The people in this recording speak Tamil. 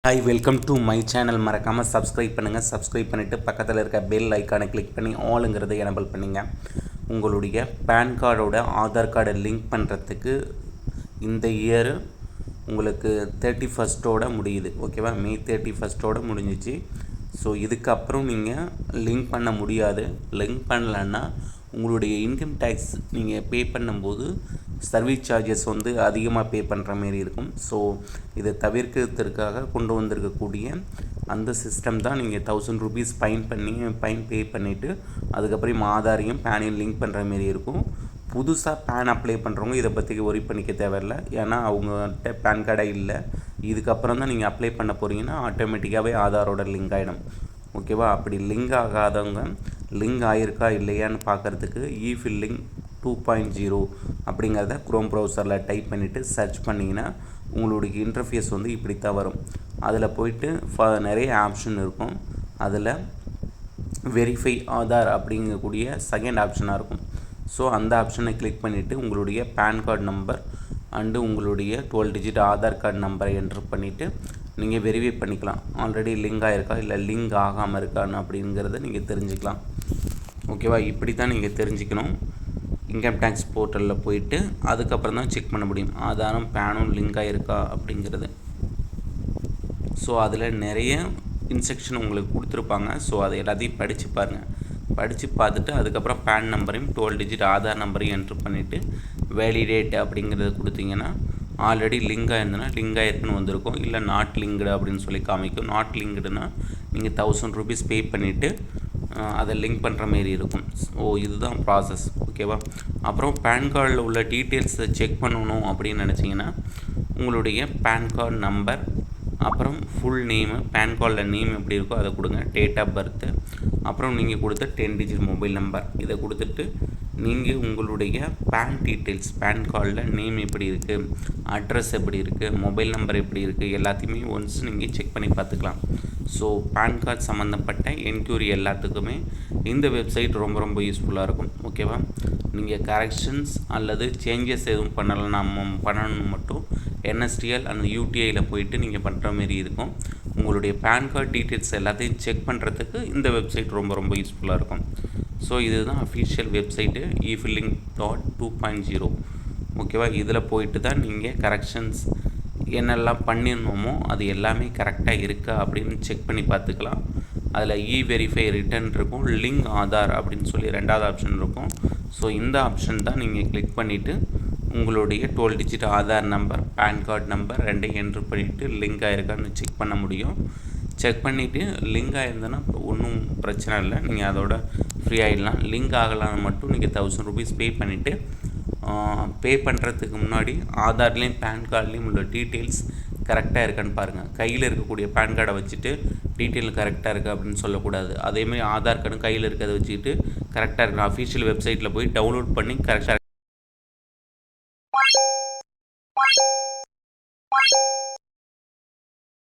Hi welcome to my channel. மறக்காமல் சப்ஸ்கிரைப் பண்ணுங்கள். சப்ஸ்கிரைப் பண்ணிவிட்டு பக்கத்தில் இருக்க பெல் ஐக்கானை கிளிக் பண்ணி ஆளுங்கிறத எனபிள் பண்ணிங்க. உங்களுடைய பேன் கார்டோட ஆதார் கார்டை லிங்க் பண்ணுறதுக்கு இந்த இயர் உங்களுக்கு 31 முடியுது. ஓகேவா? மே 31 முடிஞ்சிச்சு. ஸோ இதுக்கப்புறம் நீங்கள் லிங்க் பண்ண முடியாது. லிங்க் பண்ணலன்னா உங்களுடைய இன்கம் டேக்ஸ் நீங்கள் பே பண்ணும்போது சர்வீஸ் சார்ஜஸ் அதிகமாக பே பண்ணுற மாரி இருக்கும். ஸோ இதை தவிர்க்கிறதுக்காக கொண்டு வந்திருக்கக்கூடிய அந்த சிஸ்டம் தான். நீங்கள் ₹1000 ஃபைன் பே பண்ணிவிட்டு அதுக்கப்புறம் ஆதாரையும் பேனையும் லிங்க் பண்ணுற மாரி இருக்கும். புதுசாக பேன் அப்ளை பண்ணுறவங்க இதை பற்றி ஒரி பண்ணிக்க தேவையில்லை. ஏன்னா அவங்ககிட்ட பேன் கார்டே இல்லை. இதுக்கப்புறம் தான் நீங்கள் அப்ளை பண்ண போகிறீங்கன்னா ஆட்டோமேட்டிக்காகவே ஆதாரோட லிங்க் ஆகிடும். ஓகேவா? அப்படி லிங்க் ஆகாதவங்க லிங்க் ஆகிருக்கா இல்லையான்னு பார்க்குறதுக்கு இஃபில்லிங் 2.0 அப்படிங்கிறத குரோம் ப்ரௌசரில் டைப் பண்ணிவிட்டு சர்ச் பண்ணிங்கன்னா உங்களுடைய இன்டர்ஃபேஸ் இப்படி தான் வரும். அதில் போயிட்டு நிறைய ஆப்ஷன் இருக்கும். அதில் வெரிஃபை ஆதார் அப்படிங்கக்கூடிய செகண்ட் ஆப்ஷனாக இருக்கும். ஸோ அந்த ஆப்ஷனை கிளிக் பண்ணிவிட்டு உங்களுடைய பேன் கார்டு நம்பர் அண்டு உங்களுடைய 12 டிஜிட் ஆதார் கார்டு நம்பரை என்ட்ரு பண்ணிவிட்டு நீங்கள் வெரிஃபை பண்ணிக்கலாம். ஆல்ரெடி லிங்க் ஆகிருக்கா இல்லை லிங்க் ஆகாமல் இருக்கான்னு அப்படிங்கிறத நீங்கள் தெரிஞ்சுக்கலாம். ஓகேவா? இப்படி தான் நீங்கள் தெரிஞ்சுக்கணும். இன்கம் டேக்ஸ் போர்ட்டலில் போயிட்டு அதுக்கப்புறம் தான் செக் பண்ண முடியும் ஆதாரம் பேனும் லிங்க் ஆகிருக்கா அப்படிங்கிறது. ஸோ அதில் நிறைய இன்ஸ்ட்ரக்ஷன் உங்களுக்கு கொடுத்துருப்பாங்க. ஸோ அதை எல்லாத்தையும் படித்து பாருங்கள். படித்து பார்த்துட்டு அதுக்கப்புறம் பேன் நம்பரையும் 12 டிஜிட் ஆதார் நம்பரையும் என்ட்ரு பண்ணிவிட்டு வேலிடேட் அப்படிங்கிறத கொடுத்தீங்கன்னா ஆல்ரெடி லிங்க் ஆகிருந்ததுன்னா லிங்க் ஆகிருக்குன்னு வந்திருக்கும். இல்லை நாட் லிங்க்டு அப்படின்னு சொல்லி காமிக்கும். நாட் லிங்க்டுனா நீங்கள் ₹1000 பே பண்ணிவிட்டு அதை லிங்க் பண்ணுற மாரி இருக்கும். ஸோ இதுதான் ப்ராசஸ். ஓகேவா? அப்புறம் பேன் கார்டில் உள்ள டீட்டெயில்ஸை செக் பண்ணணும் அப்படின்னு நினச்சிங்கன்னா உங்களுடைய பேன் கார்டு நம்பர், அப்புறம் ஃபுல் நேமு, பேன் கார்டில் நேம் எப்படி இருக்கோ அதை கொடுங்க, டேட் ஆஃப் பர்த்து, அப்புறம் நீங்கள் கொடுத்த 10 டிஜிட் மொபைல் நம்பர் இதை கொடுத்துட்டு நீங்கள் உங்களுடைய பேன் டீட்டெயில்ஸ், பேன் கார்டில் நேம் எப்படி இருக்குது, அட்ரஸ் எப்படி இருக்குது, மொபைல் நம்பர் எப்படி இருக்குது, எல்லாத்தையுமே ஒன்ஸ் நீங்கள் செக் பண்ணி பார்த்துக்கலாம். ஸோ பேன் கார்டு சம்மந்தப்பட்ட என்கொயரி எல்லாத்துக்குமே இந்த வெப்சைட் ரொம்ப ரொம்ப யூஸ்ஃபுல்லாக இருக்கும். ஓகேவா? நீங்கள் கரெக்ஷன்ஸ் அல்லது சேஞ்சஸ் எதுவும் பண்ணணும் மட்டும் NSDL அந்த UTIயில் போயிட்டு நீங்கள் பண்ணுற மாரி இருக்கும். உங்களுடைய பேன் கார்டு டீட்டெயில்ஸ் எல்லாத்தையும் செக் பண்ணுறதுக்கு இந்த வெப்சைட் ரொம்ப ரொம்ப யூஸ்ஃபுல்லாக இருக்கும். ஸோ இதுதான் அஃபிஷியல் வெப்சைட்டு eFilling.2.0. ஓகேவா? இதில் போயிட்டு தான் நீங்கள் கரெக்ஷன்ஸ் என்னெல்லாம் பண்ணிடணுமோ அது எல்லாமே கரெக்டாக இருக்கா அப்படின்னு செக் பண்ணி பார்த்துக்கலாம். அதில் வெரிஃபை ரிட்டன் இருக்கும், லிங்க் ஆதார் அப்படின்னு சொல்லி 2வது ஆப்ஷன் இருக்கும். ஸோ இந்த ஆப்ஷன் தான் நீங்கள் கிளிக் பண்ணிவிட்டு உங்களுடைய 12 digit Aadhaar number, PAN card number ரெண்டையும் என்ட்ரு பண்ணிவிட்டு லிங்க் ஆகிருக்கான்னு செக் பண்ண முடியும். செக் பண்ணிவிட்டு லிங்க் ஆகிருந்தேன்னா ஒன்றும் பிரச்சனை இல்லை, நீங்கள் அதோட ஃப்ரீ ஆகிடலாம். லிங்க் ஆகலான்னு மட்டும் நீங்கள் ₹1000 பே பண்ணிவிட்டு பே பண்ணுறதுக்கு முன்னாடி ஆதார்லேயும் பேன் கார்ட்லேயும் உள்ள டீட்டெயில்ஸ் கரெக்டாக இருக்கான்னு பாருங்கள். கையில் இருக்கக்கூடிய பேன் கார்டை வச்சுட்டு டீட்டெயில் கரெக்டாக இருக்குது அப்படின்னு சொல்லக்கூடாது. அதேமாதிரி ஆதார் கார்டும் கையில் இருக்கிறத வச்சுக்கிட்டு கரெக்டாக இருக்கணும். அஃபிஷியல் வெப்சைட்டில் போய் டவுன்லோட் பண்ணி கரெக்டாக